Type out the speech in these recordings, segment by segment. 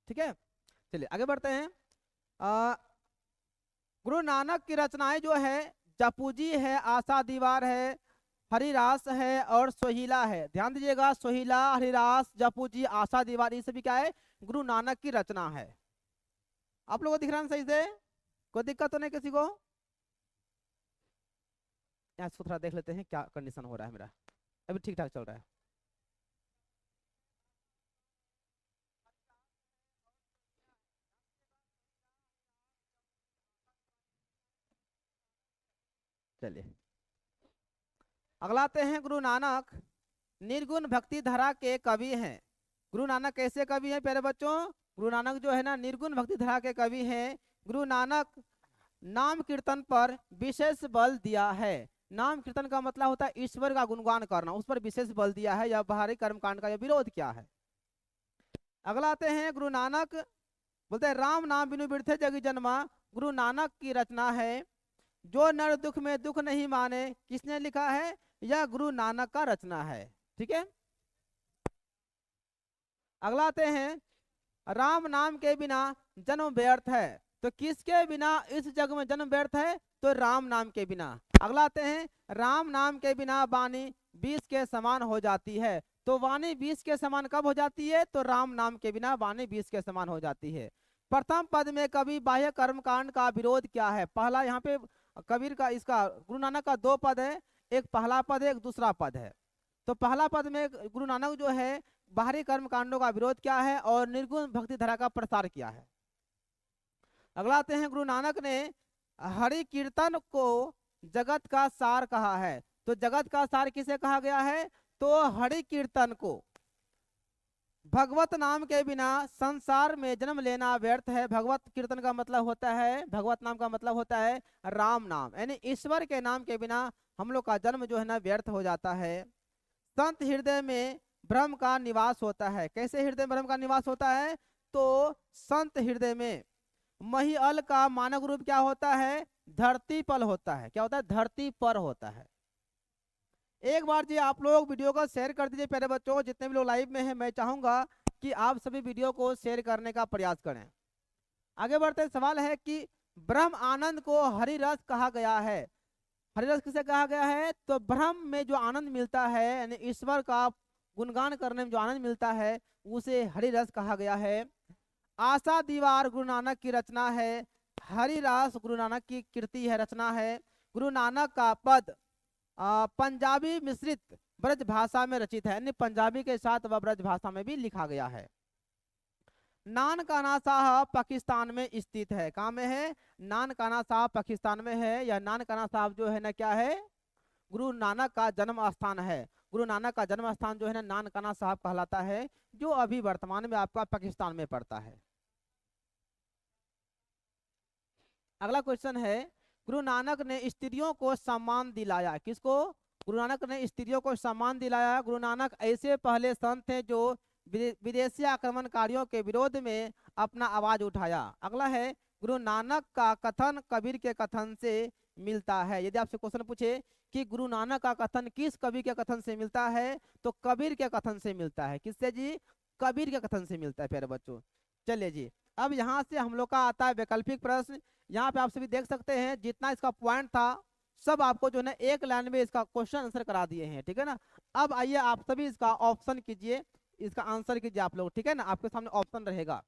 ठीक है, चलिए आगे बढ़ते हैं। गुरु नानक की रचनाएं जो है जपूजी है, आशा दीवार है, हरिरास है और सोहिला है। ध्यान दीजिएगा, सोहिला, हरिरास, जपूजी, आशा दीवार, ये सभी क्या है, गुरु नानक की रचना है। आप लोगों को दिख रहा है सही से? कोई दिक्कत तो नहीं किसी को? यहाँ इसको थोड़ा देख लेते हैं क्या कंडीशन हो रहा है मेरा। अभी ठीक ठाक चल रहा है। चलिए अगला आते हैं, गुरु नानक निर्गुण भक्ति धारा के कवि हैं। गुरु नानक कैसे कवि हैं प्यारे बच्चों? गुरु नानक जो है ना निर्गुण भक्ति धारा के कवि हैं। गुरु नानक नाम कीर्तन पर विशेष बल दिया है। नाम कीर्तन का मतलब होता है ईश्वर का गुणगान करना, उस पर विशेष बल दिया है। यह बाहरी कर्मकांड का यह विरोध क्या है? अगला आते हैं, गुरु नानक बोलते हैं राम नाम बिनु बिरथे जगी जन्मा। गुरु नानक की रचना है। जो नर दुख में दुख नहीं माने, किसने लिखा है? यह गुरु नानक का रचना है। ठीक है, अगला आते हैं, राम नाम के बिना जन्म व्यर्थ है। तो किसके बिना इस जग में जन्म व्यर्थ है? तो राम नाम के बिना। अगला आते हैं, राम नाम के बिना वाणी 20 के समान हो जाती है। तो वाणी 20 के समान कब हो जाती है? तो राम नाम के बिना वाणी 20 के समान हो जाती है। प्रथम पद में कवि बाह्य कर्म कांड का विरोध क्या है? पहला यहाँ पे कबीर का, इसका गुरु नानक का 2 पद है, एक पहला पद है, एक दूसरा पद है। तो पहला पद में गुरु नानक जो है बाहरी कर्म कांडों का विरोध क्या है और निर्गुण भक्ति धारा का प्रसार किया है। अगला आते हैं, गुरु नानक ने हरि कीर्तन को जगत का सार कहा है। तो जगत का सार किसे कहा गया है? तो हरि कीर्तन को। भगवत नाम के बिना संसार में जन्म लेना व्यर्थ है। भगवत कीर्तन का मतलब होता है, भगवत नाम का मतलब होता है राम नाम, यानी ईश्वर के नाम के बिना हम लोग का जन्म जो है ना व्यर्थ हो जाता है। संत हृदय में ब्रह्म का निवास होता है। कैसे हृदय में ब्रह्म का निवास होता है? तो संत हृदय में महिअल का मानक रूप क्या होता है? धरती पर होता है। क्या होता है? धरती पर होता है। एक बार जी आप लोग वीडियो को शेयर कर दीजिए प्यारे बच्चों, जितने भी लोग लाइव में हैं मैं चाहूंगा कि आप सभी वीडियो को शेयर करने का प्रयास करें। आगे बढ़ते सवाल है कि ब्रह्म आनंद को हरिरस कहा गया है। हरिरस किसे कहा गया है? तो ब्रह्म में जो आनंद मिलता है, यानी ईश्वर का गुणगान करने में जो आनंद मिलता है, उसे हरिरस कहा गया है। आशा दीवार गुरु नानक की रचना है। हरिरास गुरु नानक की कृति है, रचना है। गुरु नानक का पद पंजाबी मिश्रित ब्रज भाषा में रचित है, यानी पंजाबी के साथ वह ब्रज भाषा में भी लिखा गया है। नानकाना साहब पाकिस्तान में स्थित है। कहाँ में है? नानकाना साहब पाकिस्तान में है। यह नानकाना साहब जो है ना क्या है? गुरु नानक का जन्म स्थान है। गुरु नानक का जन्म स्थान जो है ना नानकाना साहब कहलाता है, जो अभी वर्तमान में आपका पाकिस्तान में पड़ता है। अगला क्वेश्चन है, गुरु नानक ने स्त्रियों को सम्मान दिलाया। किसको? गुरु नानक ने स्त्रियों को सम्मान दिलाया। गुरु नानक ऐसे पहले संत थे जो विदेशी आक्रमणकारियों के विरोध में अपना आवाज उठाया। अगला है, गुरु नानक का कथन कबीर के कथन से मिलता है। यदि आपसे क्वेश्चन पूछे कि गुरु नानक का कथन किस कवि के कथन से मिलता है, तो कबीर के कथन से मिलता है। किससे जी? कबीर के कथन से मिलता है प्यारे बच्चों। चलिए जी, अब यहाँ से हम लोग का आता है वैकल्पिक प्रश्न। यहाँ पे आप सभी देख सकते हैं जितना इसका पॉइंट था सब आपको जो है ना एक लाइन में इसका क्वेश्चन आंसर करा दिए हैं। ठीक है ना, अब आइए आप सभी इसका ऑप्शन कीजिए, इसका आंसर कीजिए आप लोग। ठीक है ना, आपके सामने ऑप्शन रहेगा।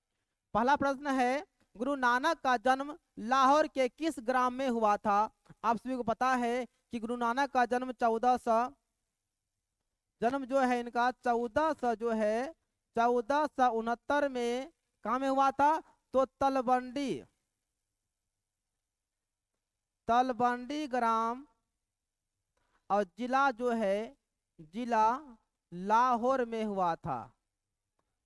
पहला प्रश्न है, गुरु नानक का जन्म लाहौर के किस ग्राम में हुआ था? आप सभी को पता है कि गुरु नानक का जन्म 1400 जन्म जो है इनका 1400 जो है 1469 में कहाँ में हुआ था? तो तलवंडी ग्राम और जिला जो है जिला लाहौर में हुआ था।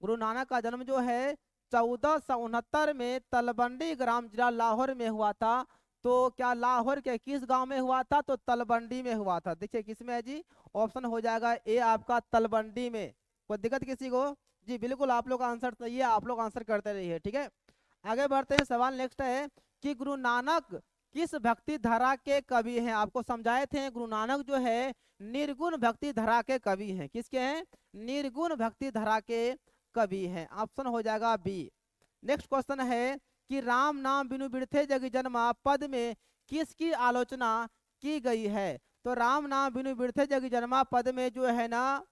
गुरु नानक का जन्म जो है 1469 में तलवंडी ग्राम जिला लाहौर में हुआ था। तो क्या लाहौर के किस गांव में हुआ था? तो तलवंडी में हुआ था। देखिए किसमें है जी? ऑप्शन हो जाएगा ए आपका तलवंडी में। कोई दिक्कत किसी को? जी बिल्कुल, आप लोग का आंसर सही है, आप लोग आंसर करते रहिए। ठीक है, आगे बढ़ते हैं। सवाल नेक्स्ट है कि गुरु नानक किस भक्ति धारा के कवि हैं? आपको समझाए थे गुरु नानक जो है निर्गुण भक्ति धारा के कवि हैं। किसके हैं? निर्गुण भक्ति धारा के कवि हैं। ऑप्शन हो जाएगा बी। नेक्स्ट क्वेश्चन है कि राम नाम बिनु बिरथे जग जन्मा पद में किसकी आलोचना की गई है? तो राम नाम बिनु बिरथे जग जन्मा पद में जो है ना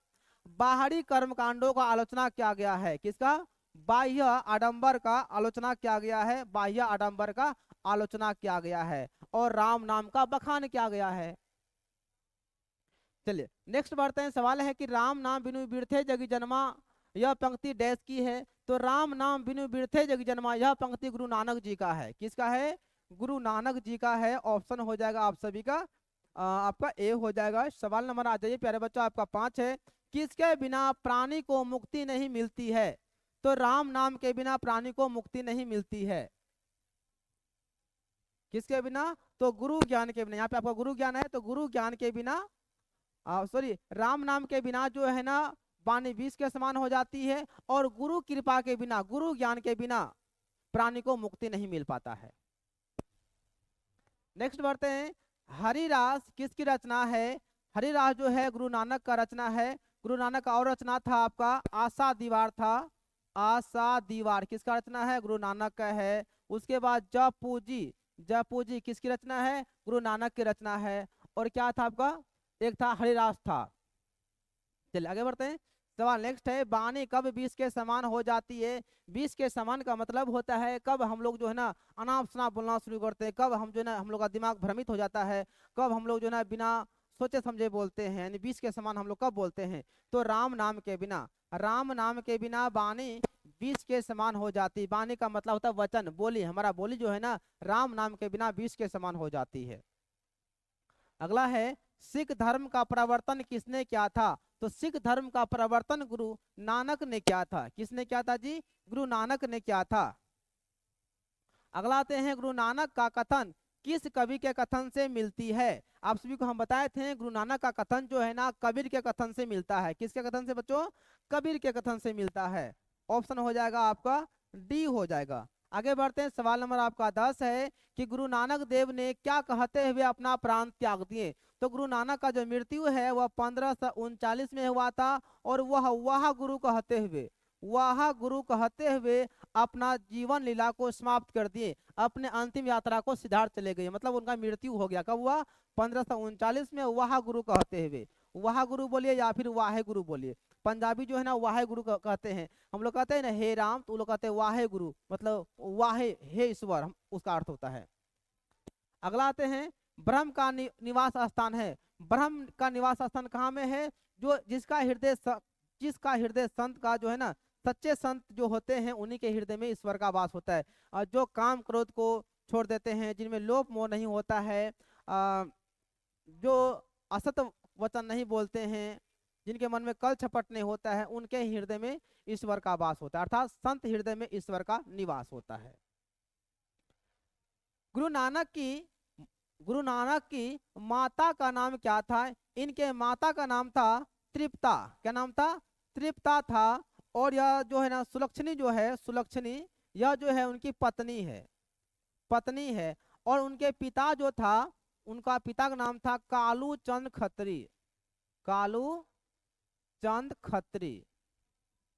बाहरी कर्म कांडों का आलोचना किया गया है। किसका? बाह्य आडंबर का आलोचना किया गया है, बाह्य आडंबर का आलोचना किया गया है और राम नाम का बखान किया गया है। चलिए नेक्स्ट बढ़ते हैं। सवाल है कि राम नाम बिनु बिरथे जग जन्मा, यह पंक्ति डैश की है? तो राम नाम बिनु बिरथे जग जन्मा यह पंक्ति गुरु नानक जी का है। किसका है? गुरु नानक जी का है। ऑप्शन हो जाएगा आप सभी का आपका ए हो जाएगा। सवाल नंबर आ जाइए प्यारे बच्चों, आपका 5 है। किसके बिना प्राणी को मुक्ति नहीं मिलती है? तो राम नाम के बिना प्राणी को मुक्ति नहीं मिलती है। किसके बिना? तो गुरु ज्ञान के बिना। यहाँ पे आपका गुरु ज्ञान है, तो गुरु ज्ञान के बिना सॉरी राम नाम के बिना जो है ना वाणी विष के समान हो जाती है और गुरु कृपा के बिना, गुरु ज्ञान के बिना प्राणी को मुक्ति नहीं मिल पाता है। नेक्स्ट बढ़ते हैं। हरिरास किसकी रचना है? हरिरास जो है गुरु नानक का रचना है। गुरु नानक का और रचना था आपका आशा दीवार था। आशा दीवार किसका रचना है? गुरु नानक का है। उसके बाद जप पूजी, जप पूजी किसकी रचना है? गुरु नानक की रचना है। और क्या था आपका? एक था हरिरास था। चलिए आगे बढ़ते हैं। सवाल नेक्स्ट है, वाणी कब विष के समान हो जाती है? विष के समान का मतलब होता है कब हम लोग जो है ना अनाप शनाप बोलना शुरू करते हैं, कब हम जो है ना हम लोग का दिमाग भ्रमित हो जाता है, कब हम लोग जो है ना बिना सोचे समझे बोलते हैं, यानी विष के समान हम लोग कब बोलते हैं? तो राम नाम के बिना, राम नाम के बिना वाणी विष के समान हो जाती। वाणी का मतलब होता है वचन, बोली। हमारा बोली जो है ना राम नाम के बिना विष के समान हो जाती है। अगला है, सिख धर्म का प्रवर्तन किसने किया था? तो सिख धर्म का प्रवर्तन गुरु नानक ने किया था। किसने किया था जी? गुरु नानक ने किया था। अगला आते हैं, गुरु नानक का कथन किस कवि के कथन से मिलती है? आप सभी को हम बताए थे गुरु नानक का कथन जो है ना कबीर के कथन से मिलता है। किसके कथन से बच्चों? कबीर के कथन से मिलता है। ऑप्शन हो जाएगा आपका डी हो जाएगा। आगे बढ़ते हैं। सवाल नंबर आपका 10 है कि गुरु नानक देव ने क्या कहते हुए अपना प्राण त्याग दिए? तो गुरु नानक का जो मृत्यु है वह 1539 में हुआ था और वह गुरु कहते हुए, वह गुरु कहते हुए अपना जीवन लीला को समाप्त कर दिए, अपने अंतिम यात्रा को सिद्धार्थ चले गए। मतलब उनका मृत्यु हो गया। कब हुआ? 1539 में। वह गुरु कहते हुए, वह गुरु बोलिए या फिर वाहे गुरु बोलिए। पंजाबी जो है ना वाहे गुरु कहते हैं। हम लोग कहते हैं ना हे राम, तो वो लोग कहते हैं वाहे गुरु, मतलब वाहे हे ईश्वर, उसका अर्थ होता है। अगला आते हैं, ब्रह्म का निवास स्थान है। ब्रह्म का निवास स्थान कहाँ में है? जो जिसका हृदय संत का जो है ना, सच्चे संत जो होते हैं उन्हीं के हृदय में ईश्वर का वास होता है। और जो काम क्रोध को छोड़ देते हैं, जिनमें लोभ मोह नहीं होता है, जो असत वचन नहीं बोलते हैं, जिनके मन में कल छपट नहीं होता है, उनके हृदय में ईश्वर का वास होता है। अर्थात संत हृदय में ईश्वर का निवास होता है। गुरु नानक की माता का नाम क्या था? इनके माता का नाम था तृप्ता। क्या नाम था? तृप्ता था। और यह जो है ना सुलक्षणी जो है, सुलक्षणी यह जो है उनकी पत्नी है, पत्नी है। और उनके पिता जो था, उनका पिता का नाम था कालू चंद खत्री। कालू चंद खत्री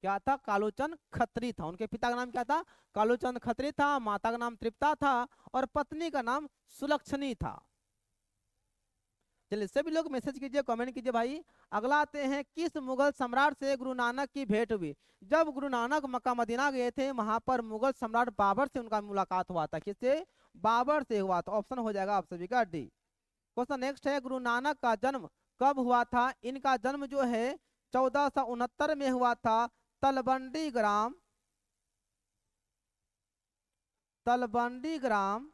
क्या था? कालूचंद खत्री था। उनके पिता का नाम क्या था? कालूचंद खत्री था। माता का नाम तृप्ता था और पत्नी का नाम सुलक्षणी था। चलिए सभी लोग मैसेज कीजिए, कमेंट कीजिए भाई। अगला आते हैं, किस मुगल सम्राट से गुरु नानक की भेंट हुई? जब गुरु नानक मक्का मदीना गए थे, वहां पर मुगल सम्राट बाबर से उनका मुलाकात हुआ था। किससे? बाबर से हुआ था। ऑप्शन हो जाएगा आप सभी का डी। क्वेश्चन नेक्स्ट है, गुरु नानक का जन्म कब हुआ था? इनका जन्म जो है 1469 में हुआ था। तलवंडी ग्राम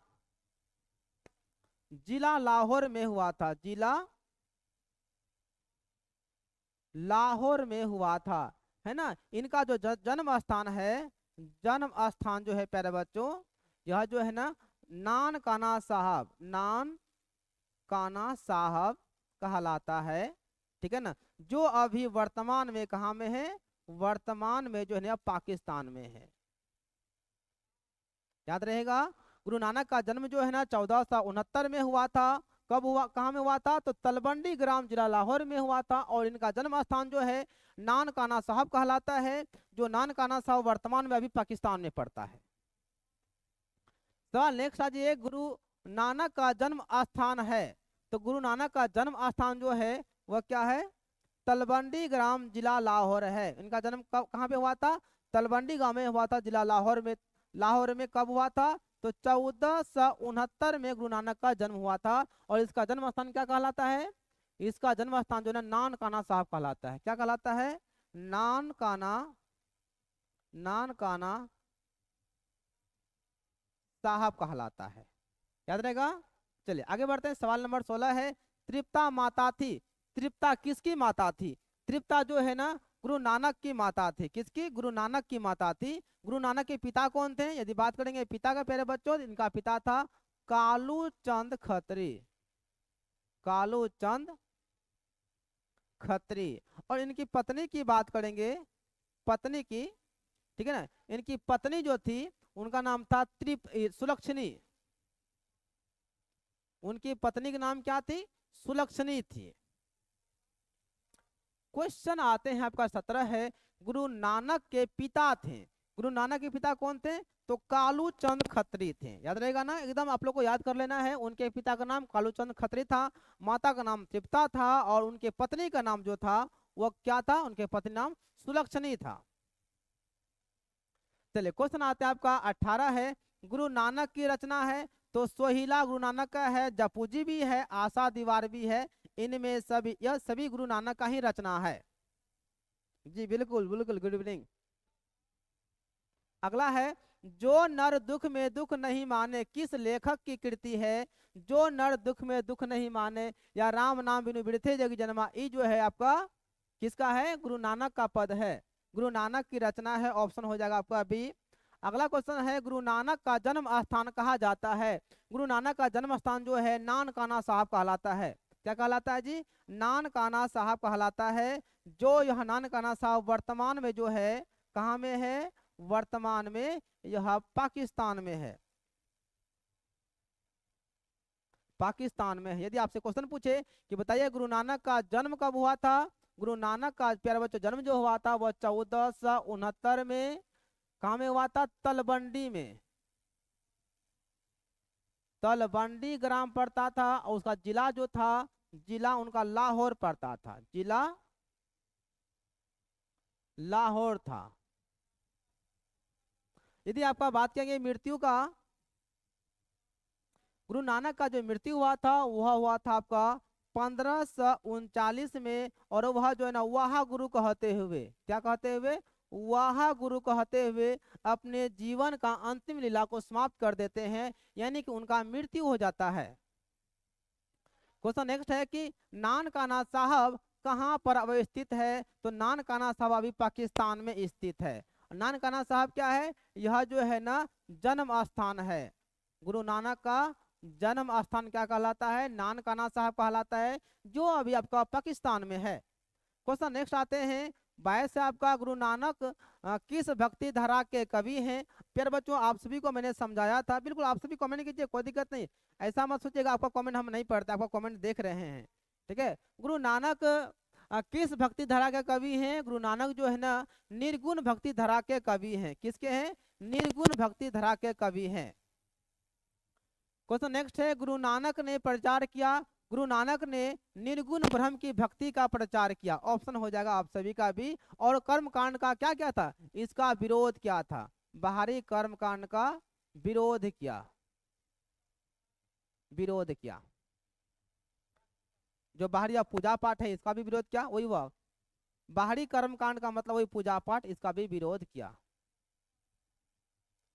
जिला लाहौर में हुआ था। जिला लाहौर में हुआ था, है ना। इनका जो जन्म स्थान है, जन्म स्थान जो है प्यारे बच्चों, यह जो है ना नानकाना साहब, नानकाना साहब कहलाता है। ठीक है ना, जो अभी वर्तमान में कहाँ में है? वर्तमान में जो है ना पाकिस्तान में है। याद रहेगा, गुरु नानक का जन्म जो है ना 1469 में हुआ था। कब हुआ? कहाँ में हुआ था? तो तलवंडी ग्राम जिला लाहौर में हुआ था। और इनका जन्म स्थान जो है नानकाना साहब कहलाता है, जो नानकाना साहब वर्तमान में अभी पाकिस्तान में पड़ता है। सवाल नेक्स्ट आज ये गुरु नानक का जन्म स्थान है। तो गुरु नानक का जन्म स्थान जो है वह क्या है? तलवंडी ग्राम, जिला लाहौर है। इनका जन्म कब कहाँ पे हुआ था? तलवंडी गांव में हुआ था, जिला लाहौर में। लाहौर में कब हुआ था? तो 1469 में गुरु नानक का जन्म हुआ था। और इसका जन्म स्थान क्या कहलाता है? इसका जन्म स्थान जो है नानकाना साहब कहलाता है। क्या कहलाता है? नानकाना, नानकाना साहब कहलाता है। याद रहेगा। चलिए आगे बढ़ते हैं। सवाल नंबर 16 है, तृप्ता माता थी। तृप्ता किसकी माता थी? तृप्ता जो है ना गुरु नानक की माता थी। किसकी? गुरु नानक की माता थी। गुरु नानक के पिता कौन थे? यदि बात करेंगे पिता का प्यारे बच्चों, इनका पिता था कालू चंद खत्री। कालू चंद खत्री। और इनकी पत्नी की बात करेंगे, पत्नी की, ठीक है ना, इनकी पत्नी जो थी उनका नाम था सुलक्षणी। उनकी पत्नी का नाम क्या थी? सुलक्षणी थी। क्वेश्चन आते हैं आपका 17 है, गुरु नानक के पिता थे। गुरु नानक के पिता कौन थे? तो कालू चंद खत्री थे। याद रहेगा ना, एकदम आप लोग को याद कर लेना है। उनके पिता का नाम कालू चंद खत्री था, माता का नाम तृप्ता था, और उनके पत्नी का नाम जो था वह क्या था? उनके पत्नी नाम सुलक्षणी था। चलिए क्वेश्चन आते हैं आपका 18 है, गुरु नानक की रचना है। तो सोहिला गुरु नानक का है, जपूजी भी है, आशा दीवार भी है। इनमें सभी, यह सभी गुरु नानक का ही रचना है। जी बिल्कुल बिल्कुल, गुड इवनिंग। अगला है, जो नर दुख में दुख नहीं माने किस लेखक की कृति है? जो नर दुख में दुख नहीं माने या राम नाम बिनु बिरथे जग जन्मा, ये जो है आपका किसका है? गुरु नानक का पद है, गुरु नानक की रचना है। ऑप्शन हो जाएगा आपका बी। अगला क्वेश्चन है, गुरु नानक का जन्म स्थान कहा जाता है? गुरु नानक का जन्म स्थान जो है नानकाना साहब कहलाता है। क्या कहलाता है जी? नानकाना साहब कहलाता है। जो यह नानकाना साहब वर्तमान में जो है कहाँ में है? वर्तमान में यह पाकिस्तान में है। पाकिस्तान में है। यदि आपसे क्वेश्चन पूछे कि बताइए गुरु नानक का जन्म कब हुआ था? गुरु नानक का प्यारे बच्चों जन्म जो हुआ था वह 1469 में कहाँ में हुआ था? तलवंडी में। तलवंडी ग्राम पड़ता था, और उसका जिला जो था, जिला उनका लाहौर पड़ता था। जिला लाहौर था। यदि आपका बात करेंगे मृत्यु का, गुरु नानक का जो मृत्यु हुआ था वह हुआ था आपका 1539 में। और वह जो है ना वाह गुरु कहते हुए, क्या कहते हुए? वाह गुरु कहते हुए अपने जीवन का अंतिम लीला को समाप्त कर देते हैं, यानी कि उनका मृत्यु हो जाता है। क्वेश्चन नेक्स्ट है कि नानकाना साहब कहाँ पर अवस्थित है? तो नानकाना साहब अभी पाकिस्तान में स्थित है। नानकाना साहब क्या है? यह जो है ना जन्म स्थान है। गुरु नानक का जन्म स्थान क्या कहलाता है? नानकाना साहब कहलाता है, जो अभी आपका पाकिस्तान में है। क्वेश्चन नेक्स्ट आते हैं 22 से आपका, गुरु नानक किस भक्ति धारा के कवि हैं? प्यारे बच्चों आप सभी को मैंने समझाया था, बिल्कुल आप सभी कमेंट कीजिए, कोई दिक्कत नहीं। ऐसा मत सोचिएगा आपका कमेंट हम नहीं पढ़ते, आपका कमेंट देख रहे हैं, ठीक है। गुरु नानक किस भक्ति धारा के कवि हैं? गुरु नानक जो है ना निर्गुण भक्ति धारा के कवि हैं। किसके हैं? निर्गुण भक्ति धारा के कवि हैं। क्वेश्चन नेक्स्ट है, गुरु नानक ने प्रचार किया। गुरु नानक ने निर्गुण ब्रह्म की भक्ति का प्रचार किया। ऑप्शन हो जाएगा आप सभी का भी। और कर्म कांड का क्या क्या था? इसका विरोध क्या था? बाहरी कर्म कांड का विरोध किया, विरोध किया। जो बाहरी पूजा पाठ है इसका भी विरोध किया, वही हुआ। बाहरी कर्म कांड का मतलब वही पूजा पाठ, इसका भी विरोध किया।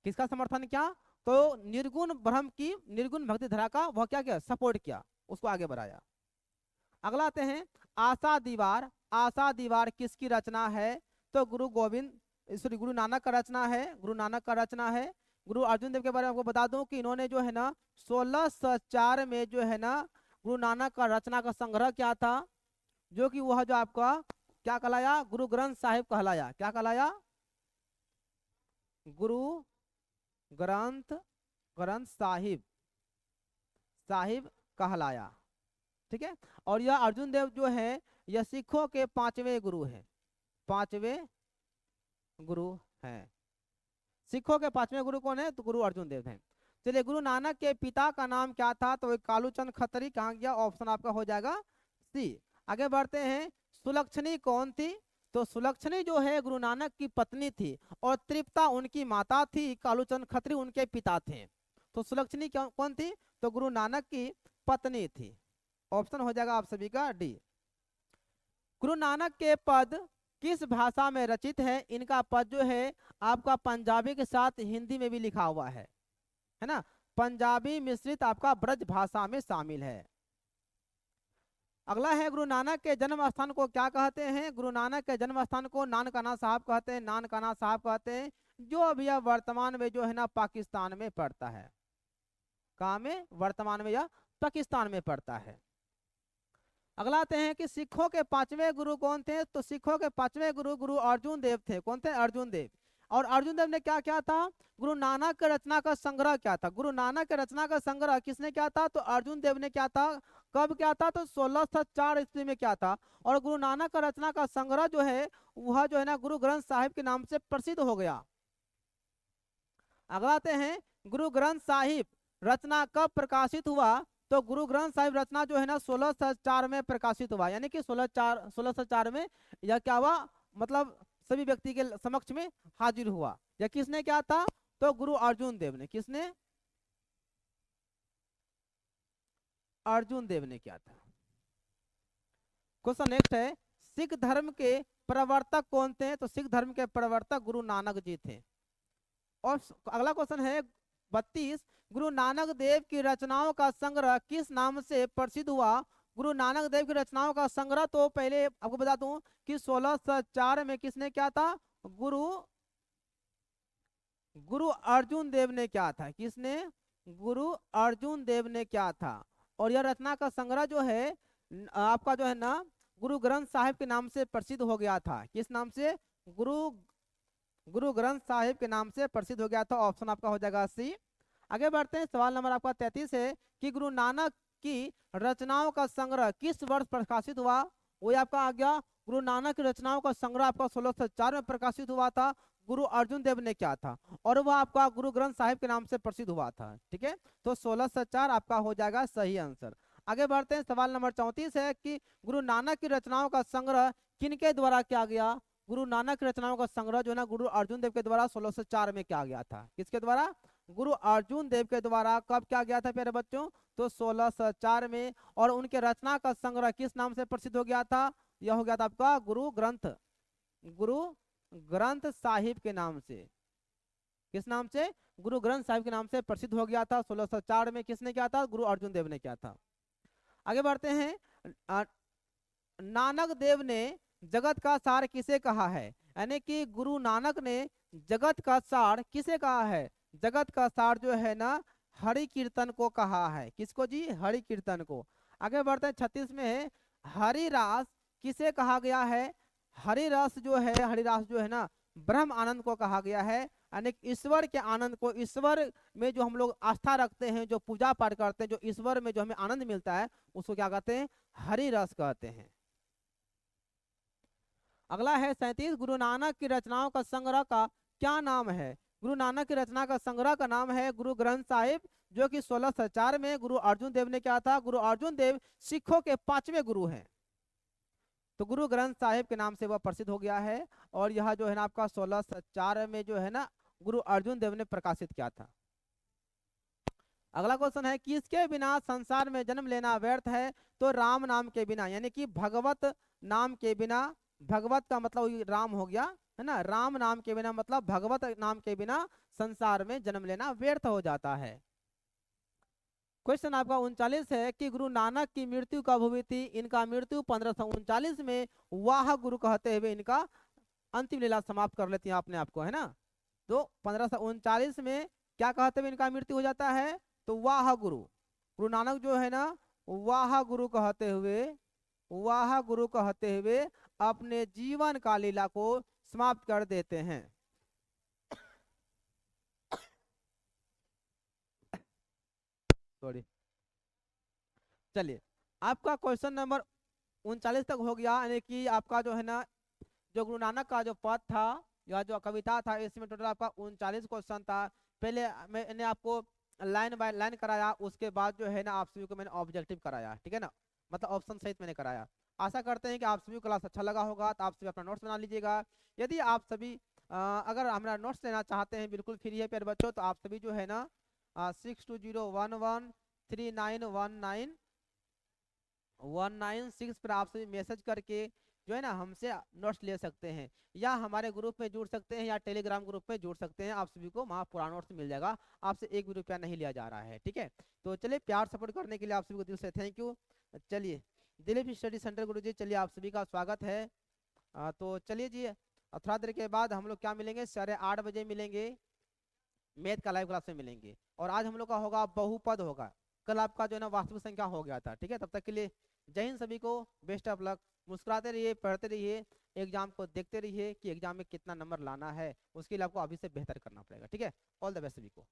किसका समर्थन किया? तो निर्गुण ब्रह्म की, निर्गुण भक्ति धारा का वह क्या किया? सपोर्ट किया, उसको आगे बढ़ाया। अगला आते हैं आशा दीवार। आशा दीवार किसकी रचना है? तो गुरु गोविंद, सॉरी गुरु नानक का रचना है। गुरु नानक का रचना है। गुरु अर्जुन देव के बारे में आपको बता दूं कि इन्होंने जो है ना 1604 में जो है ना गुरु नानक का रचना का संग्रह किया था, जो कि वह जो आपका क्या कहलाया? गुरु ग्रंथ साहिब कहलाया। क्या कहलाया? गुरु ग्रंथ, ग्रंथ साहिब, साहिब कहलाया, ठीक है। और यह अर्जुन देव जो है यह सिखों के 5वें गुरु हैं। 5वें गुरु हैं। सिखों के 5वें गुरु कौन है? तो गुरु अर्जुन देव हैं। चलिए, गुरु नानक के पिता का नाम क्या था? तो कालूचंद खत्री। कहाँ गया? ऑप्शन आपका हो जाएगा सी। आगे बढ़ते हैं, सुलक्षणी कौन थी? तो सुलक्षणी जो है गुरु नानक की पत्नी थी और तृप्ता उनकी माता थी, कालूचंद खत्री उनके पिता थे। तो सुलक्षणी कौन थी? तो गुरु नानक की पत्नी थी। ऑप्शन हो जाएगा आप सभी का डी। गुरु नानक के पद किस भाषा में रचित है? इनका पद जो है आपका पंजाबी के साथ हिंदी में भी लिखा हुआ है ना। पंजाबी मिश्रित आपका ब्रज भाषा में शामिल है। अगला है, गुरु नानक के जन्म स्थान को क्या कहते हैं? गुरु नानक के जन्म स्थान को नानकाना साहब कहते हैं, नानकाना साहब कहते हैं, जो अभी यह वर्तमान में जो है ना पाकिस्तान में पड़ता है। कहाँ में? वर्तमान में यह पाकिस्तान में पड़ता है। अगला आते हैं कि सिखों के पांचवें गुरु कौन थे? तो सिखों के पांचवें गुरु गुरु अर्जुन देव थे। कौन थे? अर्जुन देव। और अर्जुन देव ने क्या क्या था? गुरु नानक के रचना का संग्रह क्या था? गुरु नानक के रचना का संग्रह किसने क्या था? तो अर्जुन देव ने क्या था? कब क्या था? तो 1604 ईस्वी में क्या था। और गुरु नानक का रचना का संग्रह जो है वह जो है ना गुरु ग्रंथ साहिब के नाम से प्रसिद्ध हो गया। अगला आते हैं, गुरु ग्रंथ साहिब रचना कब प्रकाशित हुआ? तो गुरु ग्रंथ साहिब रचना जो है ना 1604 में प्रकाशित हुआ, यानी कि 1604 में यह क्या हुआ, मतलब सभी व्यक्ति के समक्ष में हाजिर हुआ। यह किसने क्या था? तो गुरु अर्जुन देव ने। किसने? अर्जुन देव ने क्या था। क्वेश्चन नेक्स्ट है, सिख धर्म के प्रवर्तक कौन थे? तो सिख धर्म के प्रवर्तक गुरु नानक जी थे। और अगला क्वेश्चन है 32, गुरु नानक देव की रचनाओं का संग्रह किस नाम से प्रसिद्ध हुआ? गुरु नानक देव की रचनाओं का संग्रह तो पहले आपको बता दूं कि 1604 में किसने क्या था? गुरु अर्जुन देव ने क्या था? किसने? गुरु अर्जुन देव ने क्या था। और यह रचना का संग्रह जो है आपका जो है ना गुरु ग्रंथ साहिब के नाम से प्रसिद्ध हो गया था। किस नाम से? गुरु ग्रंथ साहिब के नाम से प्रसिद्ध हो गया था। ऑप्शन आपका हो जाएगा सी। आगे बढ़ते हैं, सवाल नंबर आपका 33 है कि गुरु नानक की रचनाओं का संग्रह किस वर्ष प्रकाशित हुआ? वही आपका आ गया, गुरु नानक की रचनाओं का संग्रह आपका 1604 में प्रकाशित हुआ था। गुरु अर्जुन देव ने क्या था? और वह आपका गुरु ग्रंथ साहिब के नाम से प्रसिद्ध हुआ था। ठीक है, तो 1604 आपका हो जाएगा सही आंसर। आगे बढ़ते हैं, सवाल नंबर 34 है कि गुरु नानक की रचनाओं का संग्रह किनके द्वारा किया गया? गुरु नानक की रचनाओं का संग्रह जो है ना गुरु अर्जुन देव के द्वारा 1604 में किया गया था। किसके द्वारा? गुरु अर्जुन देव के द्वारा। कब किया गया था प्यारे बच्चों? तो 1604 में। और उनके रचना का संग्रह किस नाम से प्रसिद्ध हो गया था? यह हो गया था आपका गुरु ग्रंथ साहिब के नाम से। किस नाम से? गुरु ग्रंथ साहिब के नाम से प्रसिद्ध हो गया था। 1604 में किसने किया था? गुरु अर्जुन देव ने किया था। आगे बढ़ते हैं, नानक देव ने जगत का सार किसे कहा है? यानी कि गुरु नानक ने जगत का सार किसे कहा है? जगत का सार जो है ना हरि कीर्तन को कहा है। किसको जी? हरि कीर्तन को। आगे बढ़ते हैं, 36 में है, हरिरास किसे कहा गया है? हरिरस जो है ना ब्रह्म आनंद को कहा गया है। यानी ईश्वर के आनंद को, ईश्वर में जो हम लोग आस्था रखते हैं, जो पूजा पाठ करते हैं, जो ईश्वर में जो हमें आनंद मिलता है, उसको क्या कहते हैं? हरिरस कहते हैं। अगला है 37, गुरु नानक की रचनाओं का संग्रह का क्या नाम है? गुरु नानक की रचना का संग्रह का नाम है गुरु ग्रंथ साहिब, जो कि 1604 में गुरु अर्जुन देव ने क्या था? गुरु अर्जुन देव सिखों के 5वें गुरु हैं, तो गुरु ग्रंथ साहिब के नाम से वह प्रसिद्ध हो गया है। और यह जो है ना आपका 1604 में जो है ना गुरु अर्जुन देव ने प्रकाशित किया था। अगला क्वेश्चन है, किसके बिना संसार में जन्म लेना व्यर्थ है? तो राम नाम के बिना, यानी कि भगवत नाम के बिना। भगवत का मतलब राम हो गया, है ना। राम नाम के बिना मतलब भगवत नाम के बिना संसार में जन्म लेना व्यर्थ हो जाता है। क्वेश्चन आपका 39 है कि गुरु नानक की मृत्यु कब हुई थी? इनका मृत्यु 1539 में वाह गुरु कहते हुए इनका अंतिम लीला समाप्त कर लेती है अपने आप को, है ना। तो 1539 में क्या कहते हुए इनका मृत्यु हो जाता है? तो वाह गुरु, गुरु नानक जो है ना वाह गुरु कहते हुए अपने जीवन का लीला को समाप्त कर देते हैं। सॉरी, चलिए आपका क्वेश्चन नंबर 39 तक हो गया। यानी कि आपका जो है ना जो गुरु नानक का जो पद था या जो कविता था, इसमें टोटल आपका 39 क्वेश्चन था। पहले मैंने आपको लाइन बाय लाइन कराया, उसके बाद जो है ना आप सभी को मैंने ऑब्जेक्टिव कराया, ठीक है ना, मतलब ऑप्शन सहित मैंने कराया। आशा करते हैं कि आप सभी को क्लास अच्छा लगा होगा, तो आप सभी अपना नोट्स बना लीजिएगा। यदि आप सभी अगर हमारा नोट्स लेना चाहते हैं, बिल्कुल फ्री है प्यारे बच्चों, तो आप सभी जो है ना 620113919196 पर आप सभी मैसेज करके जो है ना हमसे नोट्स ले सकते हैं, या हमारे ग्रुप में जुड़ सकते हैं, या टेलीग्राम ग्रुप में जुड़ सकते हैं। आप सभी को वहाँ पूरा नोट्स मिल जाएगा, आपसे एक भी रुपया नहीं लिया जा रहा है, ठीक है। तो चलिए, प्यार सपोर्ट करने के लिए आप सभी को दिल से थैंक यू। चलिए, दिलीप स्टडी सेंटर गुरु जी, चलिए आप सभी का स्वागत है। तो चलिए जी, थोड़ा देर के बाद हम लोग क्या मिलेंगे, 8:30 बजे मिलेंगे, मैथ का लाइव क्लास में मिलेंगे। और आज हम लोग का होगा बहुपद होगा, कल आपका जो है ना वास्तविक संख्या हो गया था, ठीक है। तब तक के लिए जय हिंद सभी को, बेस्ट ऑफ लक। मुस्कुराते रहिए, पढ़ते रहिए, एग्जाम को देखते रहिए कि एग्जाम में कितना नंबर लाना है, उसके लिए आपको अभी से बेहतर करना पड़ेगा, ठीक है। ऑल द बेस्ट सभी को।